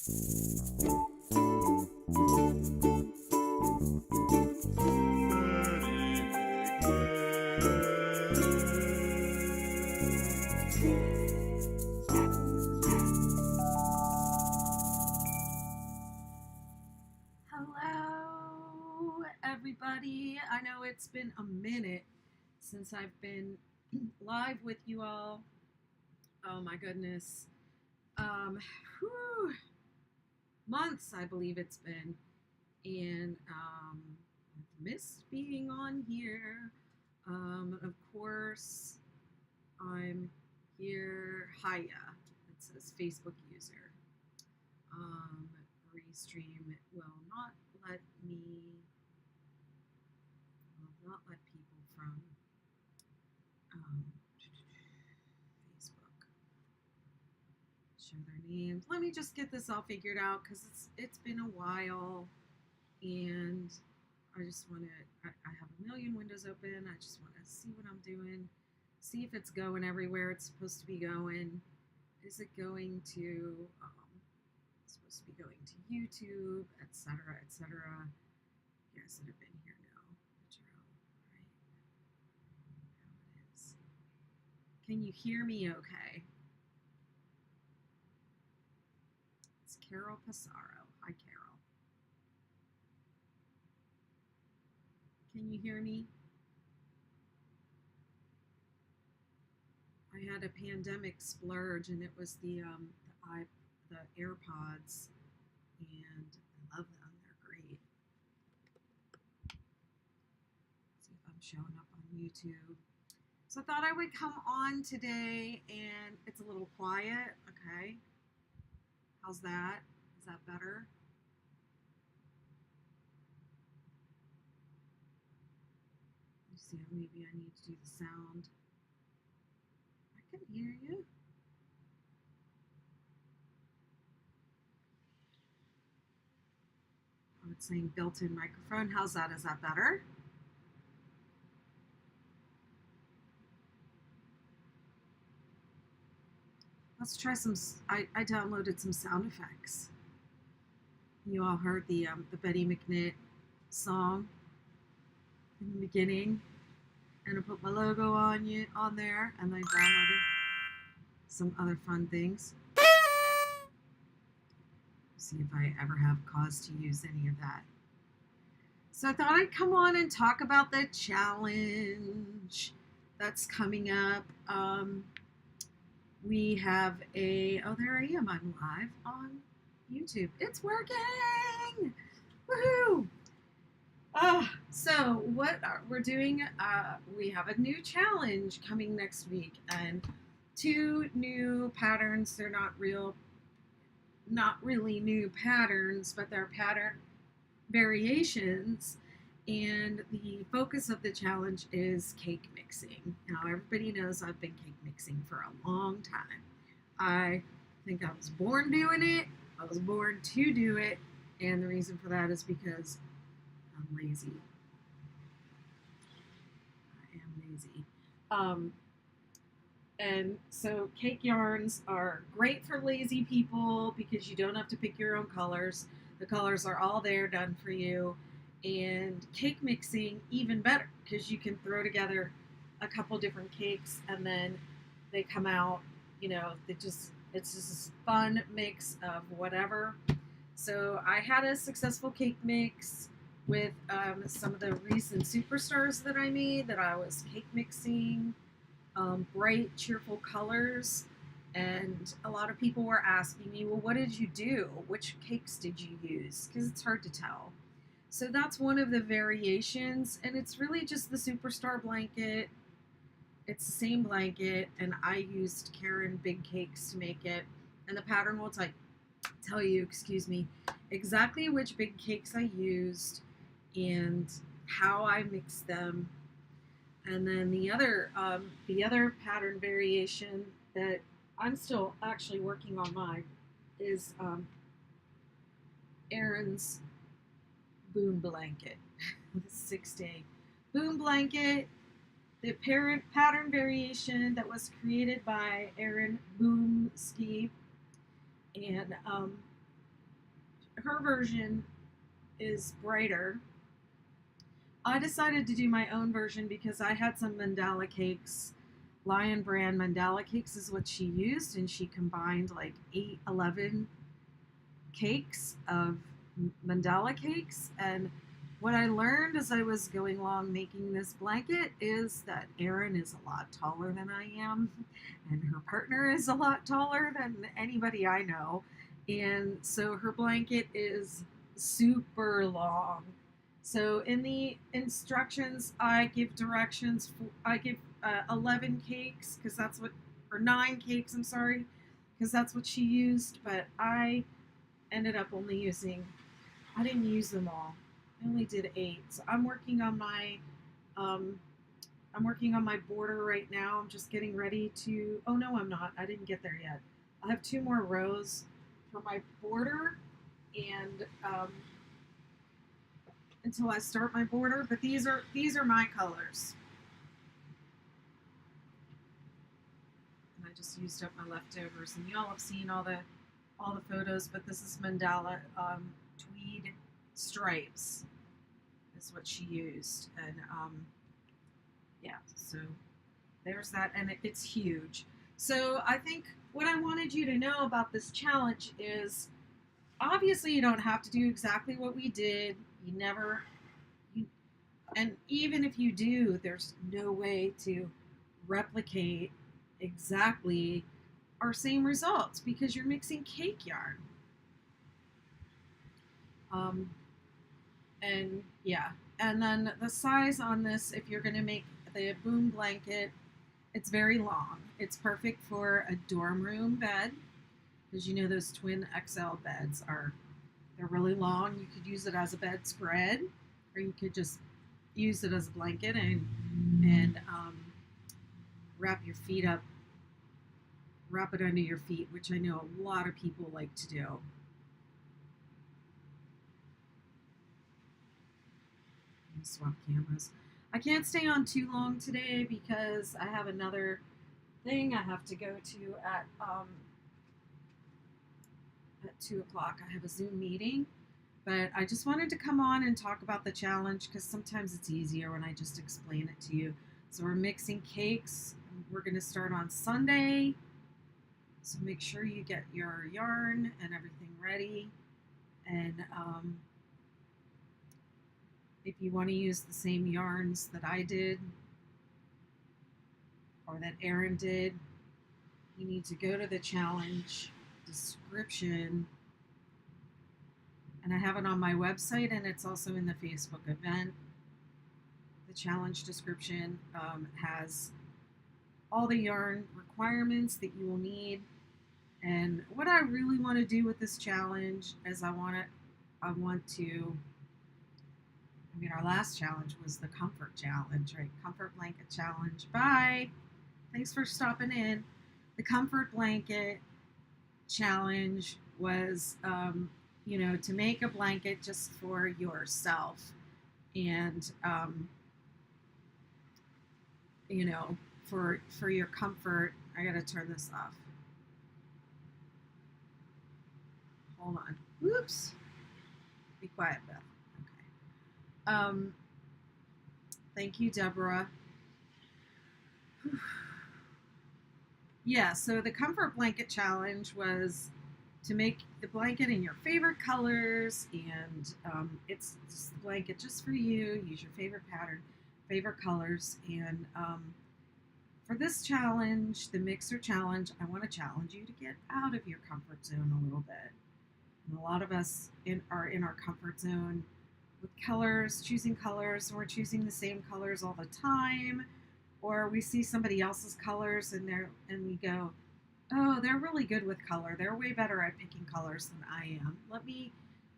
Hello, everybody. I know it's been a minute since I've been live with you all. Oh my goodness. Whew, months, I believe it's been. And I've missed being on here. Of course, I'm here. Hiya. It says Facebook user. Restream will not let people from Facebook show their names. Let me just get this all figured out because it's been a while, and I just want to. I have a million windows open. I just want to see what I'm doing, see if it's going everywhere it's supposed to be going. Is it going to? It's supposed to be going to YouTube, etc., etc. You guys that have been here know that you're all right. How it is. Can you hear me okay? It's Carol Passaro. Hi, Carol. Can you hear me? I had a pandemic splurge, and it was the AirPods, and I love them. They're great. See if I'm showing up on YouTube. So I thought I would come on today, and it's a little quiet. Okay. How's that? Is that better? You see, maybe I need to do the sound. I can hear you. Oh, it's saying built-in microphone. How's that? Is that better? Let's try some. I downloaded some sound effects. You all heard the Betty McKnit song in the beginning, and I put my logo on there, and I downloaded some other fun things. See if I ever have cause to use any of that. So I thought I'd come on and talk about the challenge that's coming up. We have there I am. I'm live on YouTube. It's working! Woohoo! So what we're doing, we have a new challenge coming next week, and 2 new patterns. They're not really new patterns, but they're pattern variations, and the focus of the challenge is cake mixing. Now, everybody knows I've been cake mixing for a long time. I think I was born doing it. I was born to do it, and the reason for that is because I'm lazy. I am lazy. And so cake yarns are great for lazy people because you don't have to pick your own colors. The colors are all there, done for you. And cake mixing, even better, because you can throw together a couple different cakes and then they come out, it's just a fun mix of whatever. So I had a successful cake mix with some of the recent superstars that I made that I was cake mixing. Bright, cheerful colors, and a lot of people were asking me, well, what did you do? Which cakes did you use? Because it's hard to tell. So that's one of the variations, and it's really just the Superstar blanket. It's the same blanket, and I used Karen Big Cakes to make it, and the pattern will tell you, exactly which big cakes I used and how I mixed them. And then the other pattern variation that I'm still actually working on mine is Erin's Boom Blanket, the 6-day Boom Blanket, the pattern variation that was created by Erin Boomski. And her version is brighter. I decided to do my own version because I had some mandala cakes. Lion brand mandala cakes is what she used, and she combined like 11 cakes of mandala cakes. And what I learned as I was going along making this blanket is that Erin is a lot taller than I am, and her partner is a lot taller than anybody I know. And so her blanket is super long. So in the instructions, I give directions. I give 11 cakes because that's what, or 9 cakes, I'm sorry, because that's what she used. But I ended up only using, I didn't use them all. I only did 8. So um, I'm working on my border right now. I'm just getting ready to, oh no, I'm not. I didn't get there yet. I have 2 more rows for my border, and until I start my border, but these are my colors. And I just used up my leftovers, and y'all have seen all the photos, but this is mandala tweed stripes is what she used, and yeah, so there's that, and it's huge. So I think what I wanted you to know about this challenge is obviously you don't have to do exactly what we did. And even if you do, there's no way to replicate exactly our same results because you're mixing cake yarn. And yeah, and then the size on this, if you're going to make the boom blanket, it's very long. It's perfect for a dorm room bed because you know those twin XL beds they're really long. You could use it as a bedspread, or you could just use it as a blanket and wrap your feet up, wrap it under your feet, which I know a lot of people like to do. Swap cameras. I can't stay on too long today because I have another thing I have to go to at 2 o'clock. I have a Zoom meeting, but I just wanted to come on and talk about the challenge because sometimes it's easier when I just explain it to you. So we're mixing cakes. We're going to start on Sunday. So make sure you get your yarn and everything ready. And if you want to use the same yarns that I did or that Erin did, you need to go to the challenge description, and I have it on my website, and it's also in the Facebook event. The challenge description has all the yarn requirements that you will need. And what I really want to do with this challenge is our last challenge was the comfort challenge, right? Comfort blanket challenge. Bye. Thanks for stopping in. The comfort blanket challenge was, to make a blanket just for yourself, and for your comfort. I gotta turn this off. Hold on. Whoops. Be quiet, Beth. Okay. Thank you, Deborah. Yeah, so the comfort blanket challenge was to make the blanket in your favorite colors, and it's just the blanket just for you. Use your favorite pattern, favorite colors, and for this challenge, the mixer challenge, I want to challenge you to get out of your comfort zone a little bit. And a lot of us are in our comfort zone with colors, choosing colors, and we're choosing the same colors all the time, or we see somebody else's colors and we go, oh, they're really good with color. They're way better at picking colors than I am.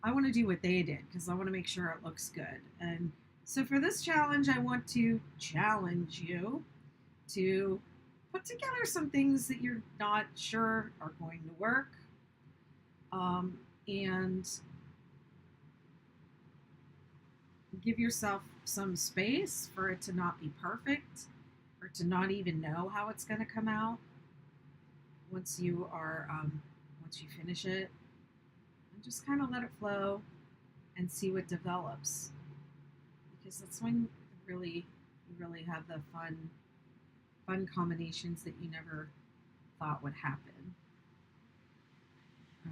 I want to do what they did because I want to make sure it looks good. And so for this challenge, I want to challenge you to put together some things that you're not sure are going to work. And give yourself some space for it to not be perfect, or to not even know how it's going to come out once you finish it. and just kind of let it flow and see what develops, because that's when you really have the fun combinations that you never thought would happen.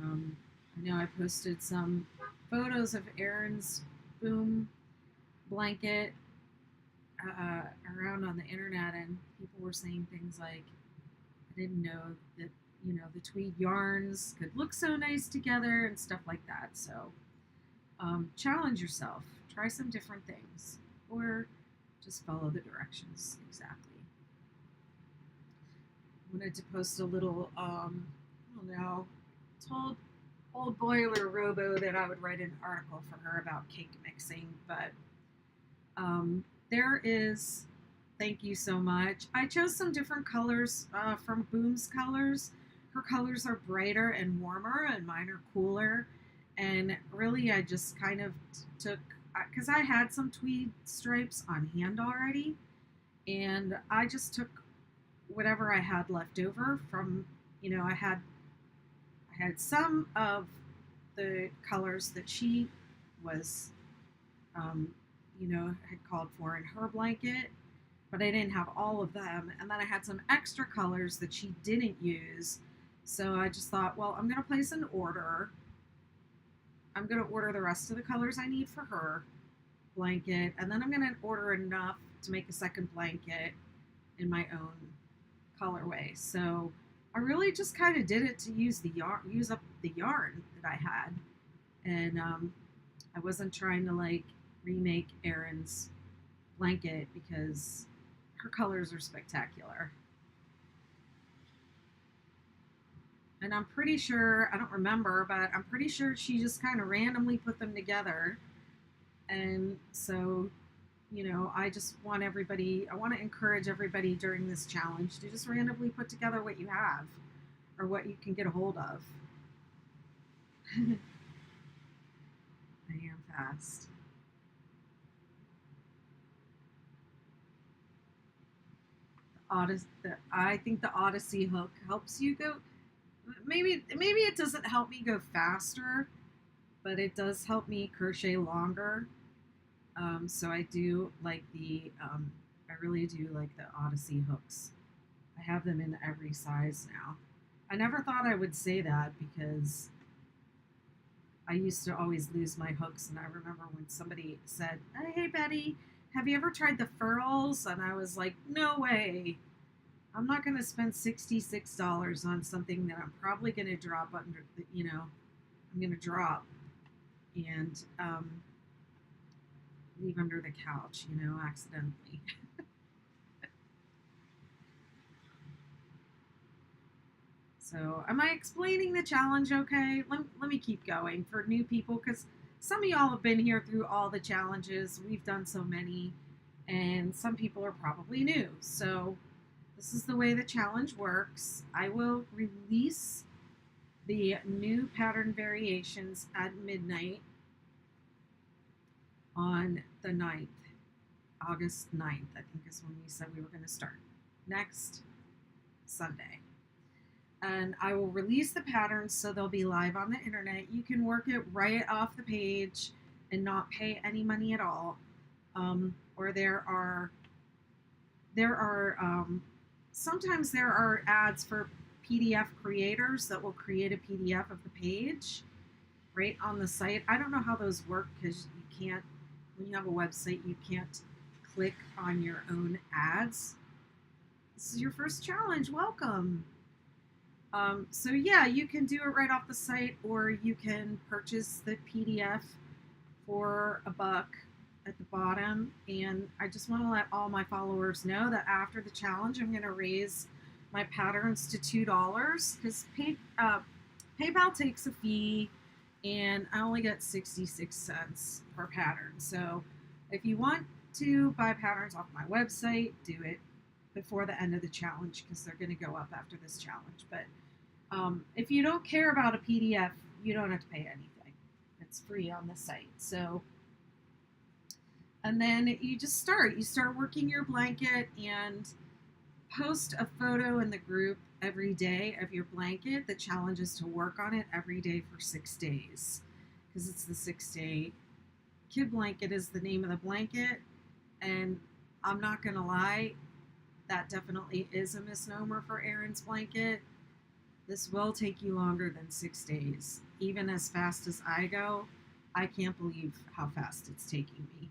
I know I posted some photos of Erin's boom blanket around on the internet, and people were saying things like, I didn't know that, the tweed yarns could look so nice together and stuff like that. So challenge yourself, try some different things, or just follow the directions exactly. I wanted to post a little, I don't know, told old boiler robo that I would write an article for her about cake mixing, but there is, thank you so much. I chose some different colors from Boom's colors. Her colors are brighter and warmer, and mine are cooler. And really, I just kind of took, because I had some tweed stripes on hand already, and I just took whatever I had left over from, I had some of the colors that she was, had called for in her blanket, but I didn't have all of them. And then I had some extra colors that she didn't use. So I just thought, well, I'm going to place an order. I'm going to order the rest of the colors I need for her blanket, and then I'm going to order enough to make a second blanket in my own colorway. So I really just kind of did it to use up the yarn that I had, and I wasn't trying to remake Erin's blanket because her colors are spectacular. And I'm pretty sure, I don't remember, but I'm pretty sure she just kind of randomly put them together. And so, I just want I want to encourage everybody during this challenge to just randomly put together what you have or what you can get a hold of. I am fast. I think the Odyssey hook helps you go. Maybe it doesn't help me go faster, but it does help me crochet longer. So I do like I really do like the Odyssey hooks. I have them in every size now. I never thought I would say that because I used to always lose my hooks, and I remember when somebody said, "Hey Betty, have you ever tried the furls?" And I was like, "No way. I'm not going to spend $66 on something that I'm probably going to drop under the, I'm going to drop and leave under the couch, accidentally." So, am I explaining the challenge okay? Let me keep going for new people, because some of y'all have been here through all the challenges. We've done so many, and some people are probably new. So, this is the way the challenge works. I will release the new pattern variations at midnight on the 9th, August 9th, I think is when we said we were going to start. Next Sunday. And I will release the patterns so they'll be live on the internet. You can work it right off the page and not pay any money at all. Or there are sometimes there are ads for PDF creators that will create a PDF of the page right on the site. I don't know how those work because you can't, when you have a website, you can't click on your own ads. This is your first challenge. Welcome. So yeah, you can do it right off the site, or you can purchase the PDF for $1 at the bottom. And I just want to let all my followers know that after the challenge, I'm going to raise my patterns to $2 because PayPal takes a fee, and I only get 66 cents per pattern. So if you want to buy patterns off my website, do it before the end of the challenge because they're going to go up after this challenge. But if you don't care about a PDF, you don't have to pay anything. It's free on the site. So, and then you just start working your blanket and post a photo in the group every day of your blanket. The challenge is to work on it every day for 6 days because it's the 6 day kid blanket is the name of the blanket. And I'm not going to lie, that definitely is a misnomer for Erin's blanket. This will take you longer than 6 days. Even as fast as I go, I can't believe how fast it's taking me.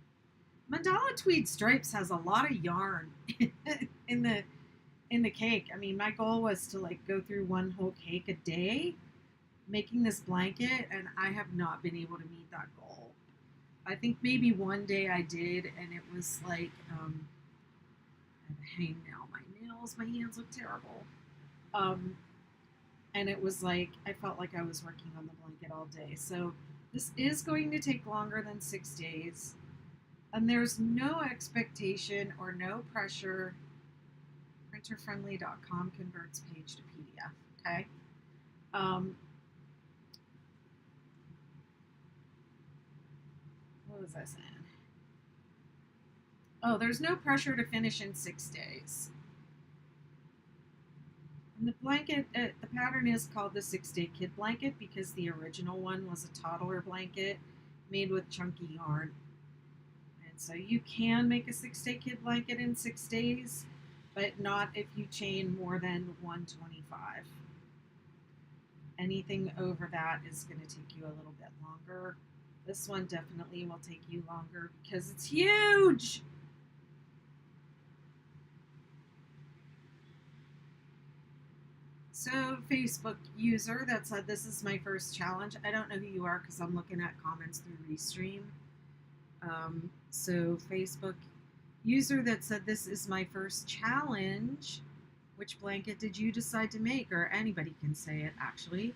Mandala Tweed Stripes has a lot of yarn in the cake. I mean, my goal was to like go through one whole cake a day making this blanket, and I have not been able to meet that goal. I think maybe one day I did, and it was like I have a hangnail. My nails, my hands look terrible. And it was like I felt like I was working on the blanket all day. So this is going to take longer than 6 days. And there's no expectation or no pressure. Printerfriendly.com converts page to PDF. Okay. What was I saying? Oh, there's no pressure to finish in 6 days. And the blanket, the pattern is called the 6 Day Kid Blanket because the original one was a toddler blanket made with chunky yarn. And so you can make a 6 Day Kid Blanket in 6 days, but not if you chain more than 125. Anything over that is going to take you a little bit longer. This one definitely will take you longer because it's huge. So, Facebook user that said this is my first challenge. I don't know who you are because I'm looking at comments through Restream. So, Facebook user that said this is my first challenge. Which blanket did you decide to make? Or anybody can say it actually.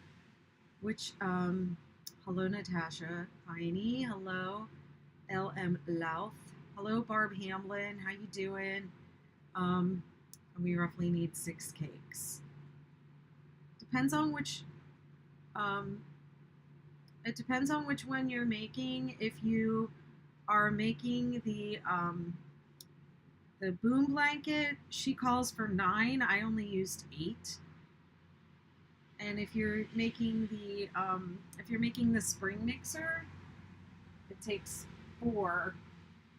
Which, hello Natasha, Piney, hello LM Louth, hello Barb Hamlin, how you doing? And we roughly need 6 cakes. Depends on which it depends on which one you're making. If you are making the boom blanket, she calls for 9. I only used 8. And if you're making the spring mixer, it takes 4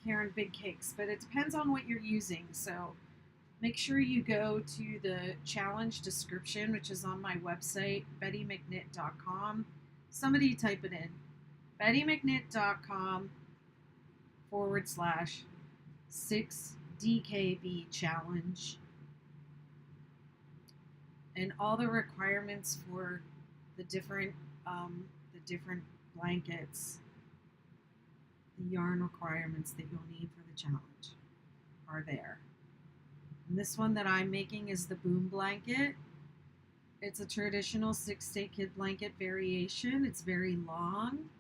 Karen big cakes, but it depends on what you're using. So make sure you go to the challenge description, which is on my website, bettymcknit.com. Somebody type it in, bettymcknit.com /6DKB challenge. And all the requirements for the different blankets, the yarn requirements that you'll need for the challenge are there. And this one that I'm making is the boom blanket. It's a traditional 6 Day Kid Blanket variation. It's very long.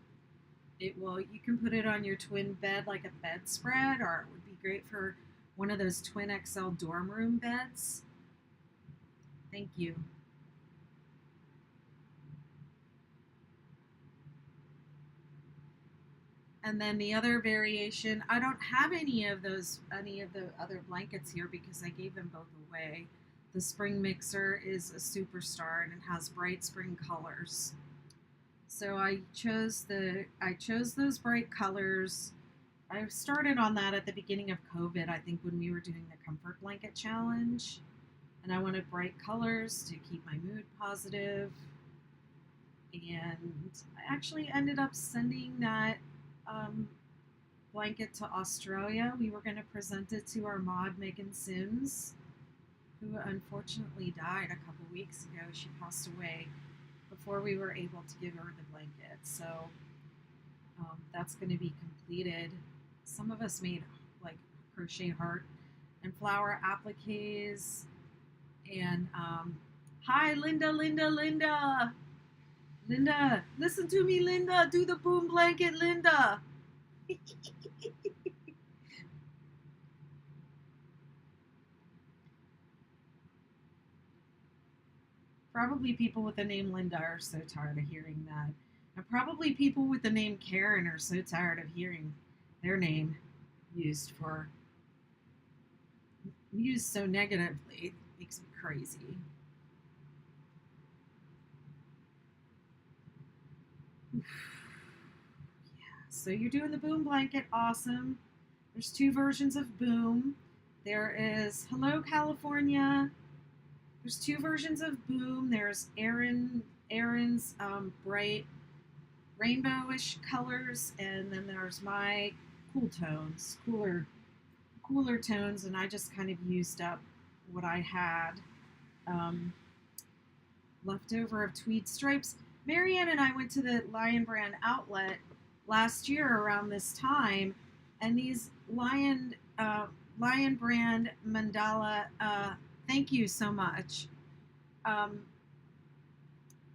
You can put it on your twin bed like a bedspread, or it would be great for one of those twin XL dorm room beds. Thank you. And then the other variation, I don't have any of the other blankets here because I gave them both away. The spring mixer is a superstar and it has bright spring colors. So I chose those bright colors. I started on that at the beginning of COVID, I think when we were doing the comfort blanket challenge. And I wanted bright colors to keep my mood positive. And I actually ended up sending that blanket to Australia. We were going to present it to our mod, Megan Sims, who unfortunately died a couple weeks ago. She passed away before we were able to give her the blanket. So that's going to be completed. Some of us made like crochet heart and flower appliques. And hi, Linda, listen to me, Linda. Do the boom blanket, Linda. Probably people with the name Linda are so tired of hearing that. And probably people with the name Karen are so tired of hearing their name used so negatively. It makes me crazy. So you're doing the Boom blanket, awesome. There's two versions of Boom. There is Hello California. There's two versions of Boom. There's Erin's bright rainbowish colors, and then there's my cooler tones, and I just kind of used up what I had left over of tweed stripes. Marianne and I went to the Lion Brand outlet last year around this time, and these Lion Brand mandala. Thank you so much. Um,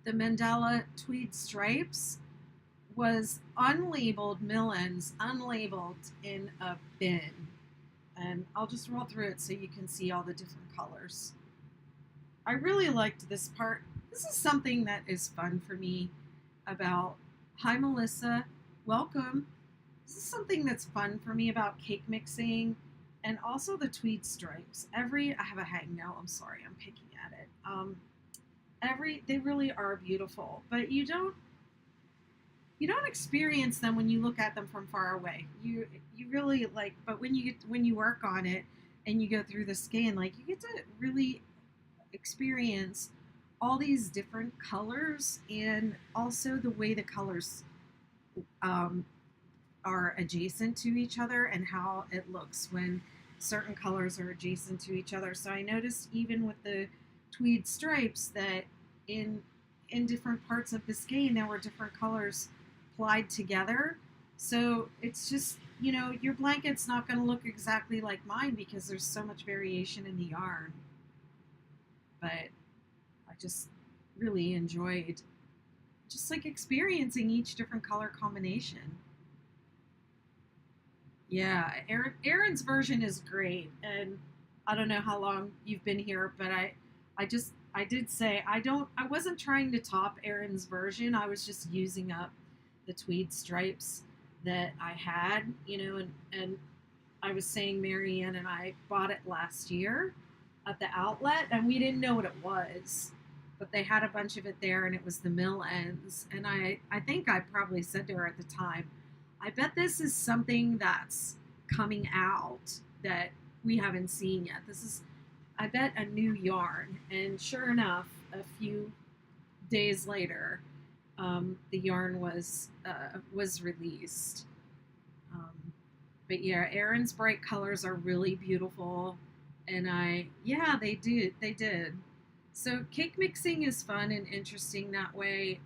the mandala tweed stripes was unlabeled Millens, unlabeled in a bin. And I'll just roll through it so you can see all the different colors. I really liked this part. This is something that is fun for me about, hi Melissa, welcome. This is something that's fun for me about cake mixing and also the tweed stripes. I have a hangnail, I'm sorry, I'm picking at it. They really are beautiful, but you don't experience them when you look at them from far away. You really like, but when you work on it and you go through the skein, like you get to really experience all these different colors and also the way the colors are adjacent to each other and how it looks when certain colors are adjacent to each other. So I noticed even with the tweed stripes that in different parts of the skein there were different colors applied together. So it's just, your blanket's not going to look exactly like mine because there's so much variation in the yarn. But I just really enjoyed just like experiencing each different color combination. Yeah, Erin's version is great, and I don't know how long you've been here, but I did say I wasn't trying to top Erin's version. I was just using up the tweed stripes that I had, and I was saying Marianne and I bought it last year at the outlet, and we didn't know what it was, but they had a bunch of it there, and it was the mill ends, and I think I probably said to her at the time, I bet this is something that's coming out that we haven't seen yet. This is, I bet, a new yarn. And sure enough, a few days later, the yarn was released. But yeah, Erin's bright colors are really beautiful, and they did. So cake mixing is fun and interesting that way.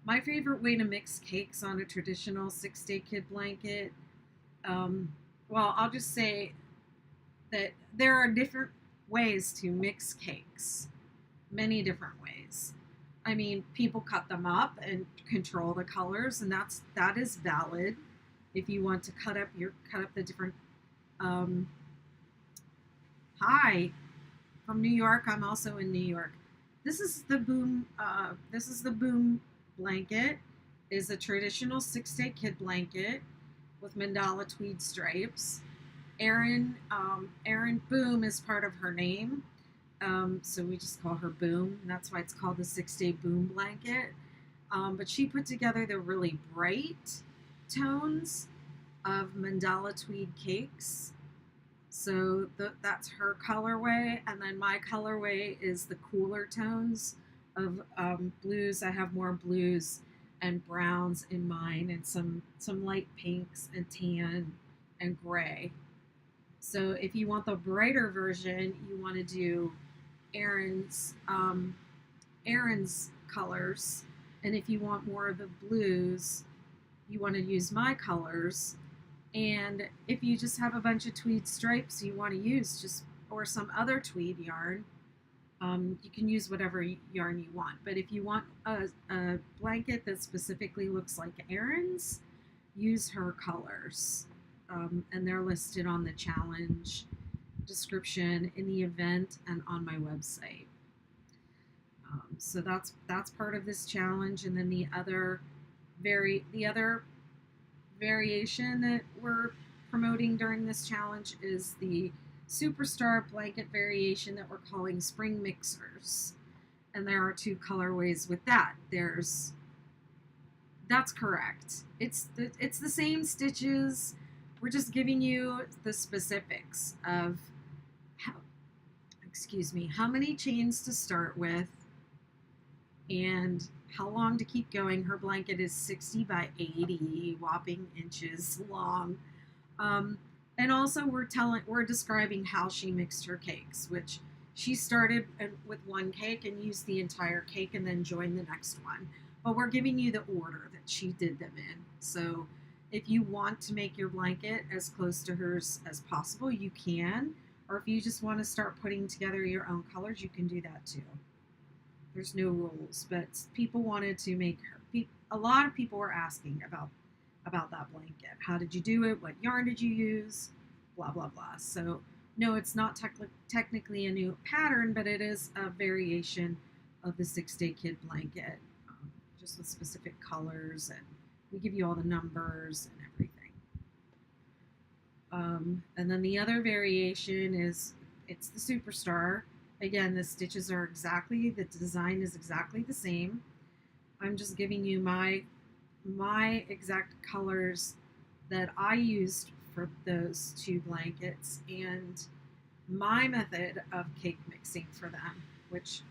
My favorite way to mix cakes on a traditional 6-day kid blanket, I'll just say that there are different ways to mix cakes, many different ways. I mean, people cut them up and control the colors, and that is valid. If you want to cut up the different. Hi, from New York. I'm also in New York. This is the Boom. This is the Boom blanket. Is a traditional 6-day kid blanket with mandala tweed stripes. Erin Boom is part of her name, so we just call her Boom, and that's why it's called the 6-day Boom blanket. But she put together the really bright tones of mandala tweed cakes. So that's her colorway, and then my colorway is the cooler tones of blues. I have more blues and browns in mine, and some light pinks and tan and gray. So if you want the brighter version, you want to do Erin's colors, and if you want more of the blues, you want to use my colors. And if you just have a bunch of tweed stripes you want to use or some other tweed yarn, you can use whatever yarn you want. But if you want a blanket that specifically looks like Erin's, use her colors. And they're listed on the challenge description, in the event, and on my website. So that's part of this challenge. And then the other variation that we're promoting during this challenge is the Superstar blanket variation that we're calling Spring Mixers. And there are two colorways with that. That's correct. It's the same stitches. We're just giving you the specifics of how, excuse me, how many chains to start with and how long to keep going. Her blanket is 60 by 80 whopping inches long. And also we're describing how she mixed her cakes, which she started with one cake and used the entire cake and then joined the next one. But we're giving you the order that she did them in. So if you want to make your blanket as close to hers as possible, you can. Or if you just want to start putting together your own colors, you can do that too. There's no rules, but people wanted to make her. A lot of people were asking about that blanket. How did you do it? What yarn did you use? Blah, blah, blah. So no, it's not technically a new pattern, but it is a variation of the 6-Day Kid blanket, just with specific colors, and we give you all the numbers and everything. And then the other variation is, it's the Superstar. Again, the stitches are the design is exactly the same. I'm just giving you my exact colors that I used for those two blankets and my method of cake mixing for them, which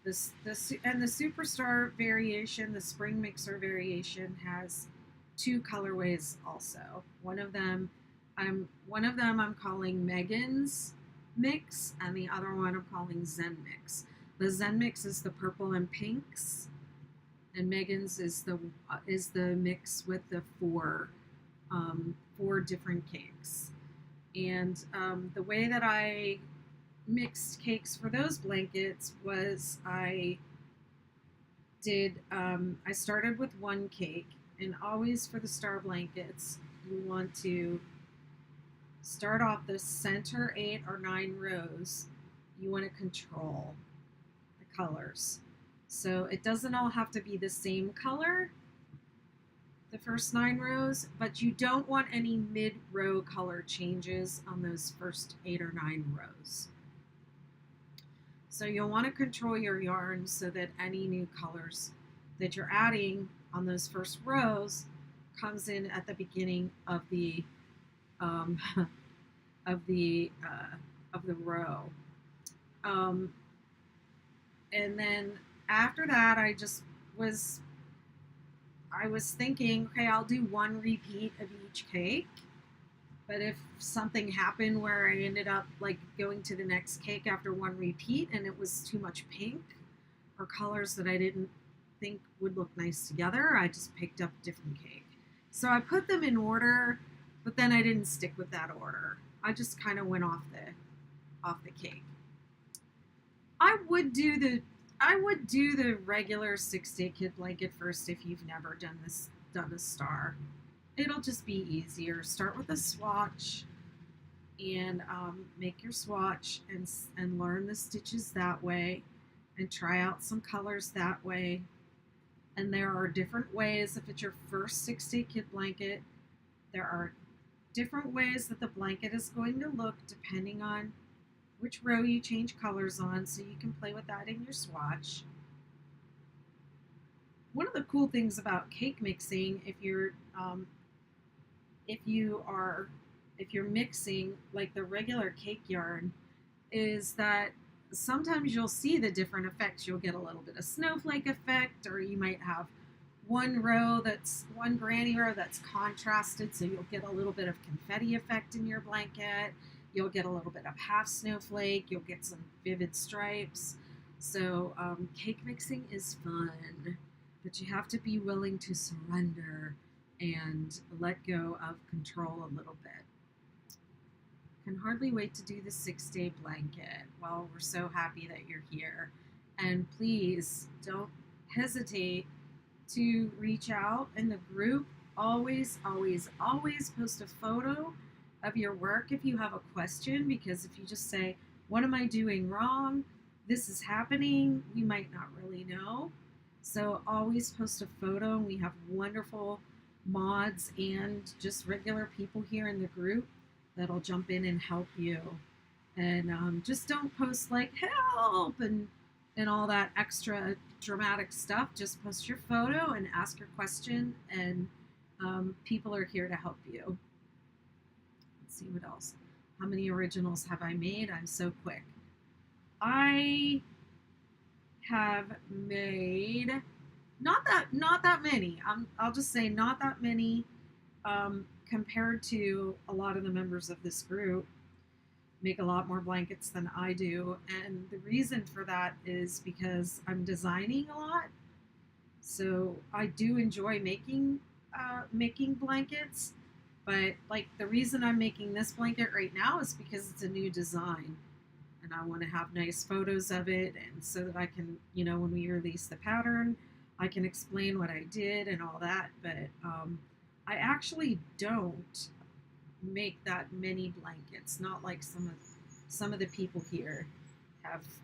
the Superstar variation, the Spring Mixer variation, has two colorways also. One of them I'm calling Megan's Mix, and the other one I'm calling Zen Mix. The Zen Mix is the purple and pinks, and Megan's is the mix with the four different cakes. And the way that I mixed cakes for those blankets was I started with one cake, and always for the star blankets, you want to start off the center 8 or 9 rows. You want to control the colors. So it doesn't all have to be the same color, the first 9 rows, but you don't want any mid-row color changes on those first 8 or 9 rows. So you'll want to control your yarn so that any new colors that you're adding on those first rows comes in at the beginning of the row. And then after that, I was thinking, okay, I'll do one repeat of each cake. But if something happened where I ended up like going to the next cake after one repeat and it was too much pink or colors that I didn't think would look nice together, I just picked up a different cake. So I put them in order, but then I didn't stick with that order. I just kind of went off the cake. I would do the regular 6-Day Kid blanket first if you've never done a star. It'll just be easier. Start with a swatch and make your swatch and learn the stitches that way and try out some colors that way. And there are different ways. If it's your first 6-Day Kid blanket, there are different ways that the blanket is going to look depending on which row you change colors on, so you can play with that in your swatch. One of the cool things about cake mixing, if you're mixing like the regular cake yarn, is that sometimes you'll see the different effects. You'll get a little bit of snowflake effect, or you might have one granny row that's contrasted, so you'll get a little bit of confetti effect in your blanket. You'll get a little bit of half snowflake. You'll get some vivid stripes. So cake mixing is fun, but you have to be willing to surrender and let go of control a little bit. Can hardly wait to do the 6-day blanket. Well, we're so happy that you're here. And please don't hesitate to reach out in the group. Always, always, always post a photo of your work if you have a question, because if you just say, what am I doing wrong? This is happening, we might not really know. So always post a photo, and we have wonderful mods and just regular people here in the group that'll jump in and help you. And just don't post like help and and all that extra dramatic stuff. Just post your photo and ask your question, and people are here to help you. Let's see what else. How many originals have I made? I'm so quick. I have made not that many. I'll just say not that many compared to a lot of the members of this group. Make a lot more blankets than I do, and the reason for that is because I'm designing a lot. So I do enjoy making blankets, but like the reason I'm making this blanket right now is because it's a new design, and I want to have nice photos of it, and so that I can, when we release the pattern, I can explain what I did and all that. But I actually don't make that many blankets. Not like some of the people here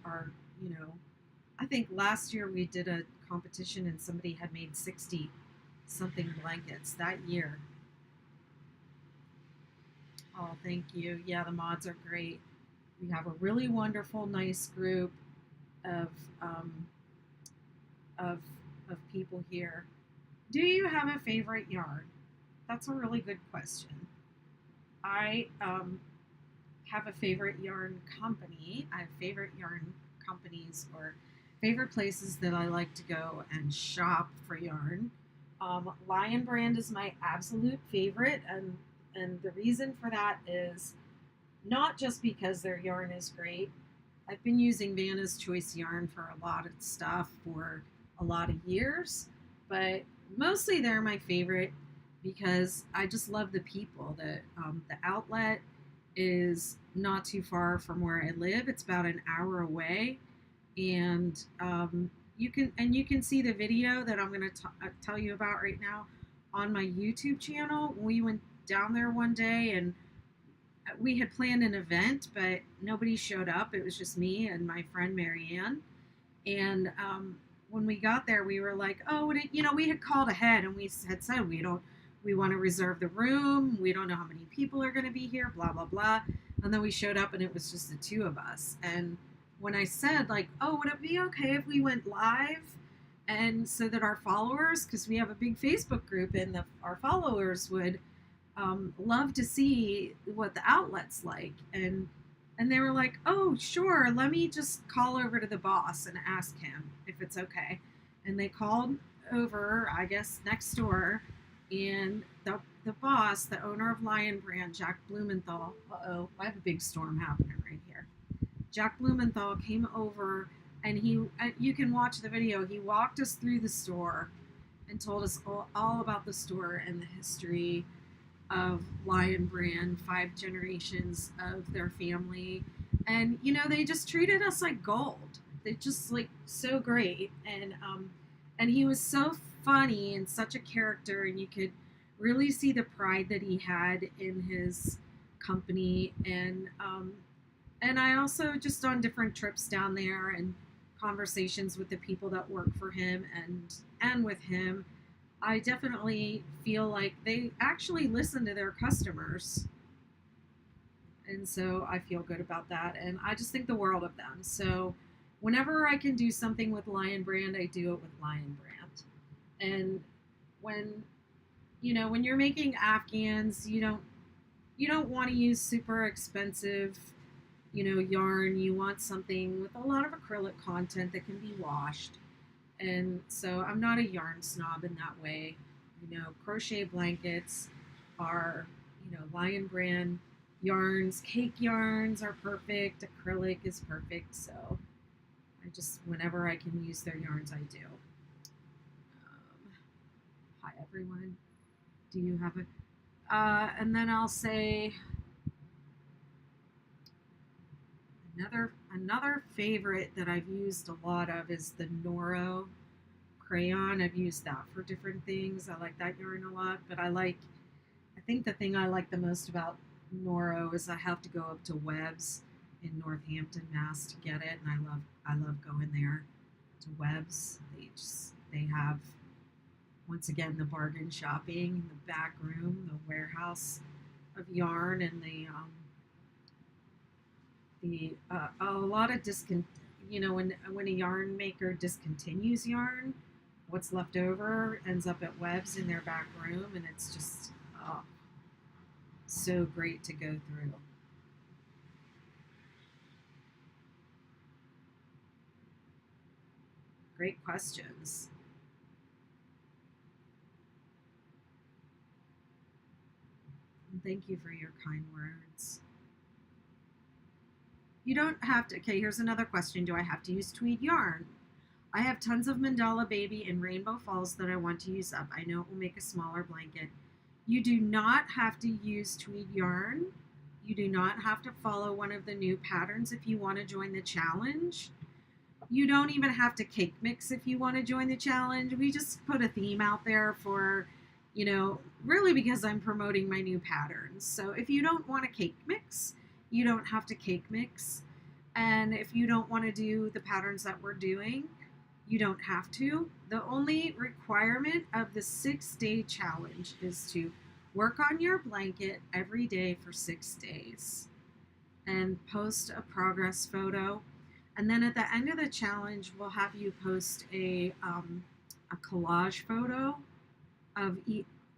are, you know. I think last year we did a competition and somebody had made 60 something blankets that year. Oh, thank you. Yeah, the mods are great. We have a really wonderful, nice group of um, of of people here. Do you have a favorite yarn? That's a really good question. I have a favorite yarn company. I have favorite yarn companies or favorite places that I like to go and shop for yarn. Lion Brand is my absolute favorite, and the reason for that is not just because their yarn is great. I've been using Vanna's Choice yarn for a lot of stuff for a lot of years, but mostly they're my favorite because I just love the people. The outlet is not too far from where I live. It's about an hour away, and you can see the video that I'm going to tell you about right now on my YouTube channel. We went down there one day and we had planned an event, but nobody showed up. It was just me and my friend Marianne. And when we got there, we were like, "Oh, we had called ahead and we had said we want to reserve the room. We don't know how many people are going to be here, blah blah blah." And then we showed up and it was just the two of us. And when I said like, "Oh, would it be okay if we went live?" and so that our followers, because we have a big Facebook group, and our followers would love to see what the outlet's like, and they were like, "Oh, sure, let me just call over to the boss and ask him if it's okay." And they called over, I guess, next door, and the boss, the owner of Lion Brand, Jack Blumenthal. Uh-oh, I have a big storm happening right here. Jack Blumenthal came over, and you can watch the video. He walked us through the store and told us all about the store and the history of Lion Brand, 5 generations of their family. And they just treated us like gold. They just like so great. And he was so funny and such a character, and you could really see the pride that he had in his company. And I also just on different trips down there and conversations with the people that work for him and with him, I definitely feel like they actually listen to their customers. And so I feel good about that. And I just think the world of them. So whenever I can do something with Lion Brand, I do it with Lion Brand. And when when you're making Afghans, you don't want to use super expensive, yarn. You want something with a lot of acrylic content that can be washed. And so I'm not a yarn snob in that way. Crochet blankets are, Lion Brand yarns. Cake yarns are perfect. Acrylic is perfect. So whenever I can use their yarns, I do. Hi, everyone. Do you have a... and then I'll say another favorite that I've used a lot of is the Noro crayon. I've used that for different things. I like that yarn a lot, but I think the thing I like the most about Noro is I have to go up to Webb's in Northampton, Mass to get it, and I love going there to Webb's. They have, once again, the bargain shopping, the back room, the warehouse of yarn, and a lot of you know, when a yarn maker discontinues yarn, what's left over ends up at Webb's in their back room, and it's just so great to go through. Great questions. And thank you for your kind words. You don't have to. Okay, here's another question. Do I have to use tweed yarn? I have tons of Mandala Baby and Rainbow Falls that I want to use up. I know it will make a smaller blanket. You do not have to use tweed yarn. You do not have to follow one of the new patterns if you want to join the challenge. You don't even have to cake mix if you want to join the challenge. We just put a theme out there for, you know, really because I'm promoting my new patterns. So if you don't want to cake mix, you don't have to cake mix. And if you don't want to do the patterns that we're doing, you don't have to. The only requirement of the 6-day challenge is to work on your blanket every day for 6 days and post a progress photo. And then at the end of the challenge, we'll have you post a collage photo of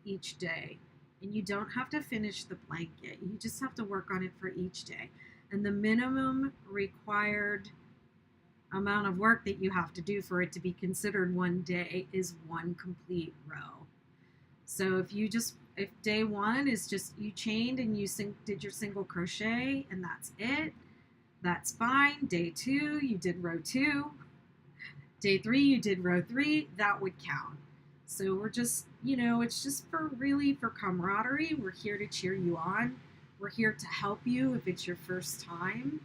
each day. And you don't have to finish the blanket. You just have to work on it for each day. And the minimum required amount of work that you have to do for it to be considered one day is one complete row. So if day one is just you chained and you did your single crochet and that's it, that's fine. Day 2, you did row 2. Day 3, you did row 3, that would count. So we're just, you know, it's just for camaraderie. We're here to cheer you on. We're here to help you if it's your first time.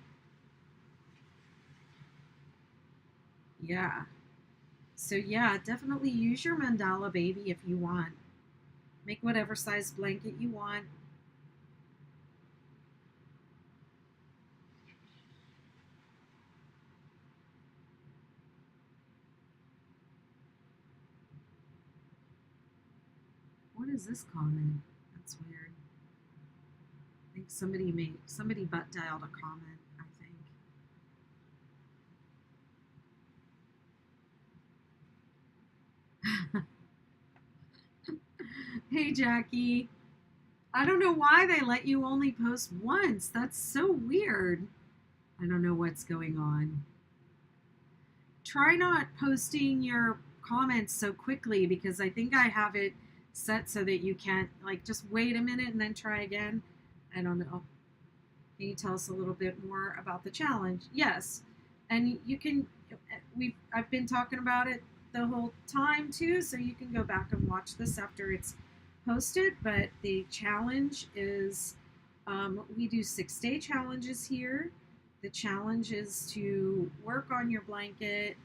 Yeah. So yeah, definitely use your Mandala Baby if you want. Make whatever size blanket you want. What is this comment? That's weird. I think somebody butt dialed a comment, I think. Hey Jackie. I don't know why they let you only post once. That's so weird. I don't know what's going on. Try not posting your comments so quickly because I think I have it set so that you can't, like, just wait a minute and then try again. I don't know. Can you tell us a little bit more about the challenge? Yes. And you can, I've been talking about it the whole time too, so you can go back and watch this after it's posted. But the challenge is, we do 6-day challenges here. The challenge is to work on your blanket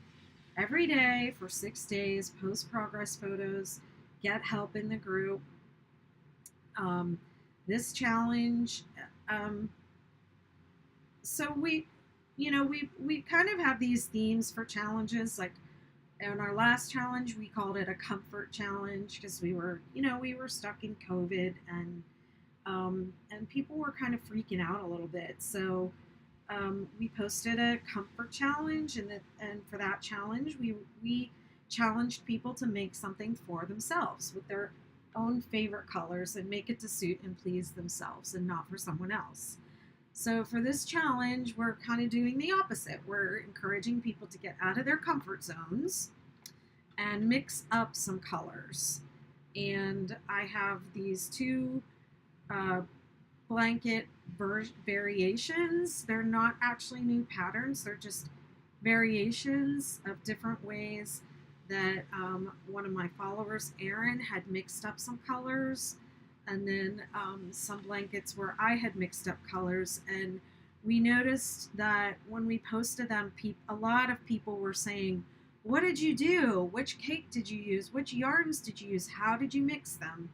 every day for 6 days, post progress photos, get help in the group. This challenge, so we kind of have these themes for challenges. Like in our last challenge, we called it a comfort challenge because we were stuck in COVID and people were kind of freaking out a little bit. So we posted a comfort challenge, and for that challenge, we challenged people to make something for themselves with their own favorite colors and make it to suit and please themselves and not for someone else. So for this challenge, we're kind of doing the opposite. We're encouraging people to get out of their comfort zones and mix up some colors. And I have these two blanket variations. They're not actually new patterns. They're just variations of different ways that one of my followers, Erin, had mixed up some colors, and then some blankets where I had mixed up colors. And we noticed that when we posted them, a lot of people were saying, what did you do? Which cake did you use? Which yarns did you use? How did you mix them?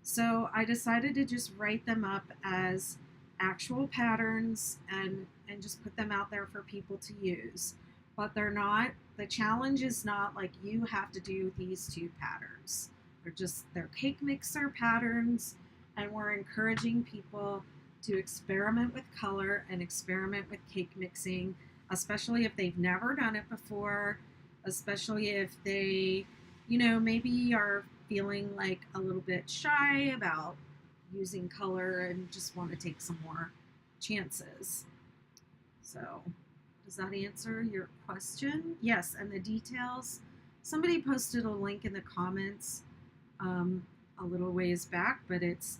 So I decided to just write them up as actual patterns and just put them out there for people to use. But the challenge is not like you have to do these 2 patterns. They're cake mixer patterns, and we're encouraging people to experiment with color and experiment with cake mixing. especially if they've never done it before, especially if they, you know, maybe are feeling like a little bit shy about using color and just want to take some more chances. So, does that answer your question? Yes, and the details. Somebody posted a link in the comments a little ways back, but it's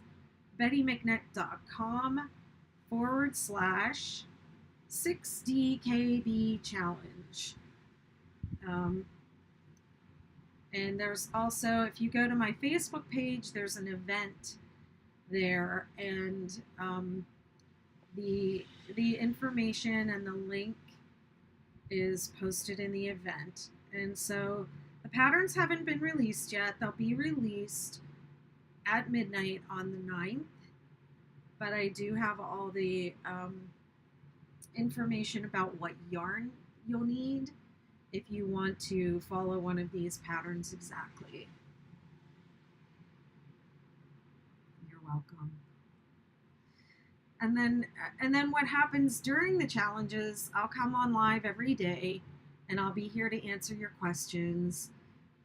bettymcknit.com/6DKB challenge. And there's also, if you go to my Facebook page, there's an event there, and the information and the link is posted in the event. And so the patterns haven't been released yet. They'll be released at midnight on the 9th, but I do have all the information about what yarn you'll need if you want to follow one of these patterns exactly. You're welcome. And then what happens during the challenges, I'll come on live every day and I'll be here to answer your questions.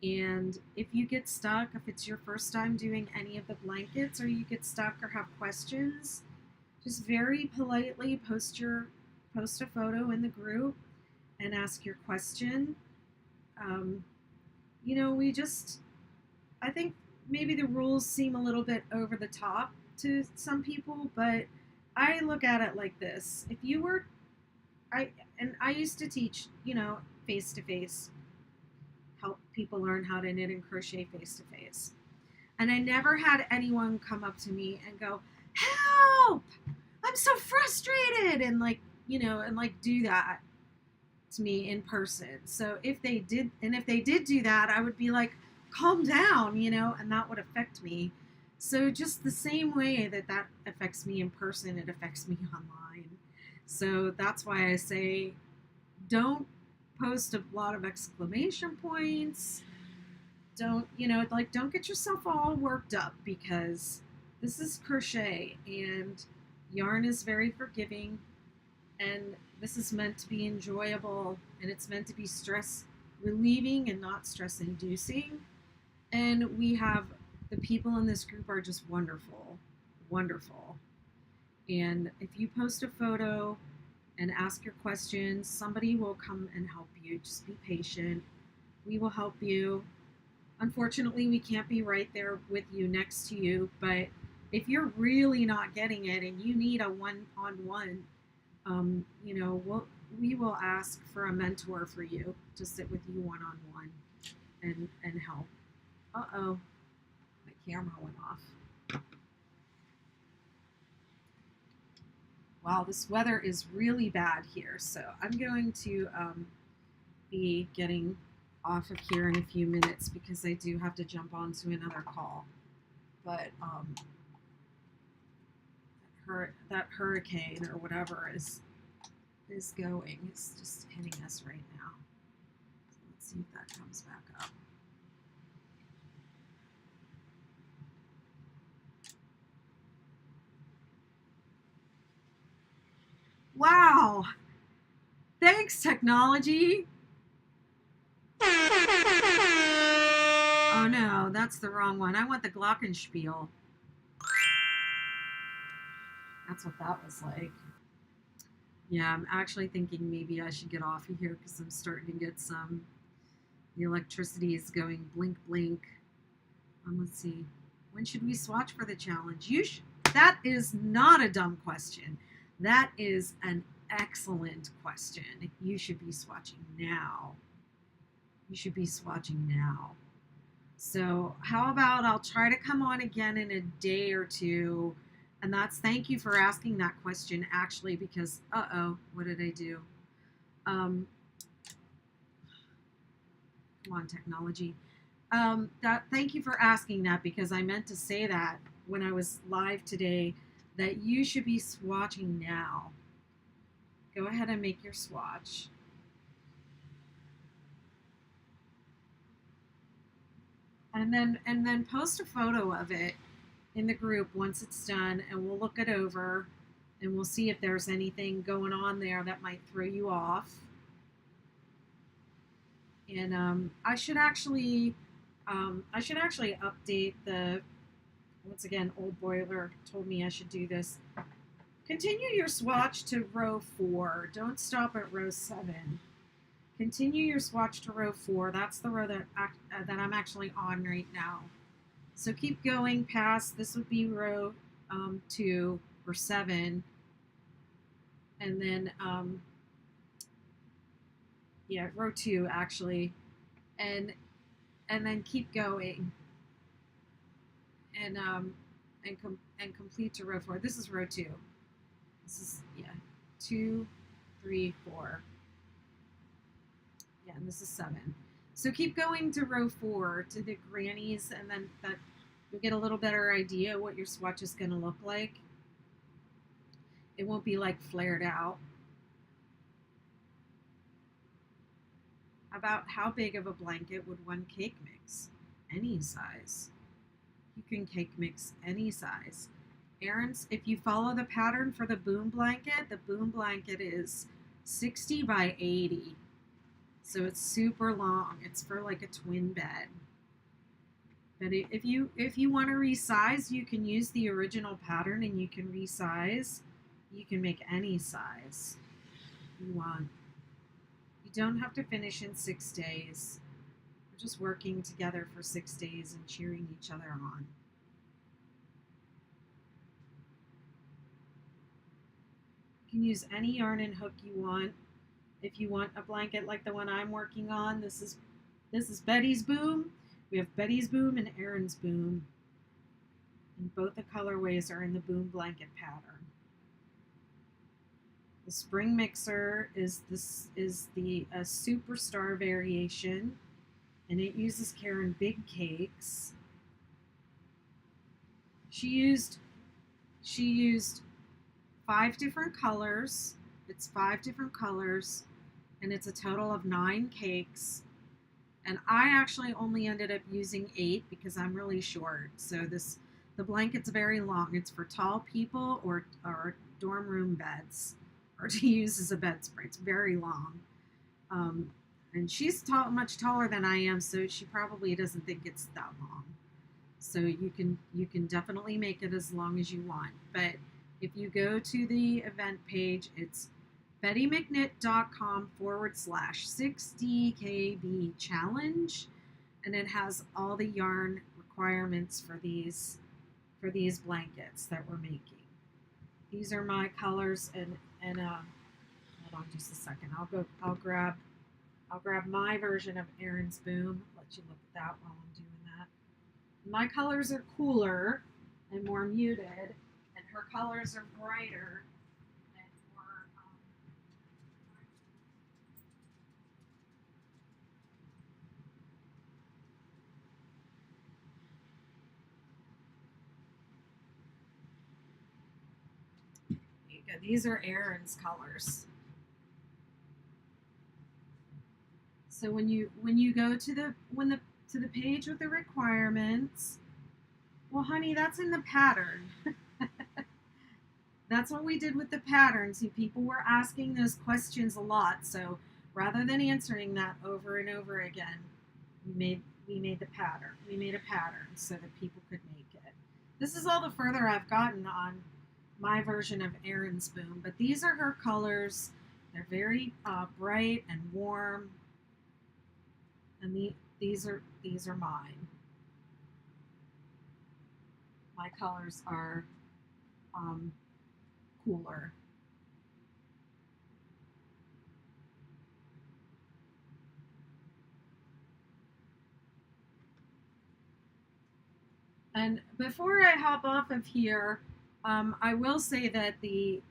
And if you get stuck, if it's your first time doing any of the blankets, or you get stuck or have questions, just very politely post a photo in the group and ask your question. You know, I think maybe the rules seem a little bit over the top to some people, but I look at it like this. If you were, I used to teach, you know, face to face, help people learn how to knit and crochet face to face. And I never had anyone come up to me and go, "Help! I'm so frustrated," and like, you know, and like do that to me in person. So if they did do that, I would be like, "Calm down," you know, and that would affect me. So just the same way that affects me in person, it affects me online. So that's why I say, don't post a lot of exclamation points. Don't, you know, like, don't get yourself all worked up, because this is crochet and yarn is very forgiving, and this is meant to be enjoyable, and it's meant to be stress relieving and not stress inducing. And we have, the people in this group are just wonderful, wonderful. And if you post a photo and ask your questions, somebody will come and help you. Just be patient. We will help you. Unfortunately, we can't be right there with you, next to you, but if you're really not getting it and you need a one-on-one, you know, we will ask for a mentor for you to sit with you one-on-one and help. Uh-oh, my camera went off. Wow, this weather is really bad here, so I'm going to be getting off of here in a few minutes because I do have to jump on to another call. But that hurricane or whatever is going. It's just hitting us right now. So let's see if that comes back up. Wow! Thanks, technology! Oh no, that's the wrong one. I want the glockenspiel. That's what that was like. Yeah, I'm actually thinking maybe I should get off of here because I'm starting to get the electricity is going blink, blink. Let's see. When should we swatch for the challenge? That is not a dumb question. That is an excellent question. You should be swatching now. You should be swatching now. So how about I'll try to come on again in a day or two. And thank you for asking that question, actually, because, what did I do? Come on, technology. Thank you for asking that, because I meant to say that when I was live today, that you should be swatching now. Go ahead and make your swatch. And then post a photo of it in the group once it's done, and we'll look it over and we'll see if there's anything going on there that might throw you off. And I should actually update the. Once again, Old Boiler told me I should do this. Continue your swatch to row 4. Don't stop at row 7. Continue your swatch to row 4. That's the row that I'm actually on right now. So keep going past. This would be row 2 or 7, and then yeah, row 2 actually, and then keep going, and complete to row 4. This is row 2. This is 2, 3, 4. Yeah, and this is 7. So keep going to row 4 to the grannies, and then that you'll get a little better idea what your swatch is going to look like. It won't be like flared out. About how big of a blanket would one cake mix? Any size. You can cake mix any size. Erin's, if you follow the pattern for the boom blanket is 60 by 80. So it's super long. It's for like a twin bed. But if you want to resize, you can use the original pattern and you can resize. You can make any size you want. You don't have to finish in 6 days. We're just working together for 6 days and cheering each other on. You can use any yarn and hook you want. If you want a blanket like the one I'm working on, this is Betty's Boom. We have Betty's Boom and Erin's Boom. And both the colorways are in the boom blanket pattern. The spring mixer is the superstar variation, and it uses Karen big cakes. She used 5 different colors. It's 5 different colors, and it's a total of 9 cakes. And I actually only ended up using 8 because I'm really short. So the blanket's very long. It's for tall people or dorm room beds, or to use as a bedspread. It's very long. And she's much taller than I am, so she probably doesn't think it's that long. So you can definitely make it as long as you want. But if you go to the event page, it's bettymcknit.com/60KB challenge, and it has all the yarn requirements for these blankets that we're making. These are my colors, and hold on just a second. I'll grab my version of Erin's Boom. Let you look at that while I'm doing that. My colors are cooler and more muted, and her colors are brighter and more. These are Erin's colors. So when you go to the page with the requirements, well, honey, that's in the pattern. That's what we did with the pattern. See, people were asking those questions a lot, so rather than answering that over and over again, we made the pattern. We made a pattern so that people could make it. This is all the further I've gotten on my version of Erin's Boom, but these are her colors. They're very bright and warm, and these are mine. My colors are cooler. And before I hop off of here, I will say that we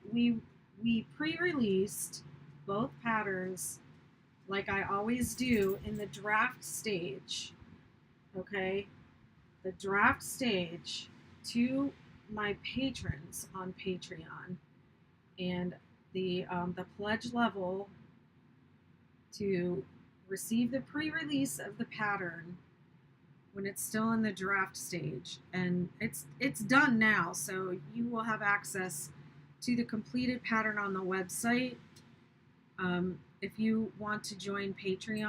pre-released both patterns like I always do in the draft stage. Okay, the draft stage to my patrons on Patreon, and the pledge level to receive the pre-release of the pattern when it's still in the draft stage, and it's done now, so you will have access to the completed pattern on the website. If you want to join Patreon,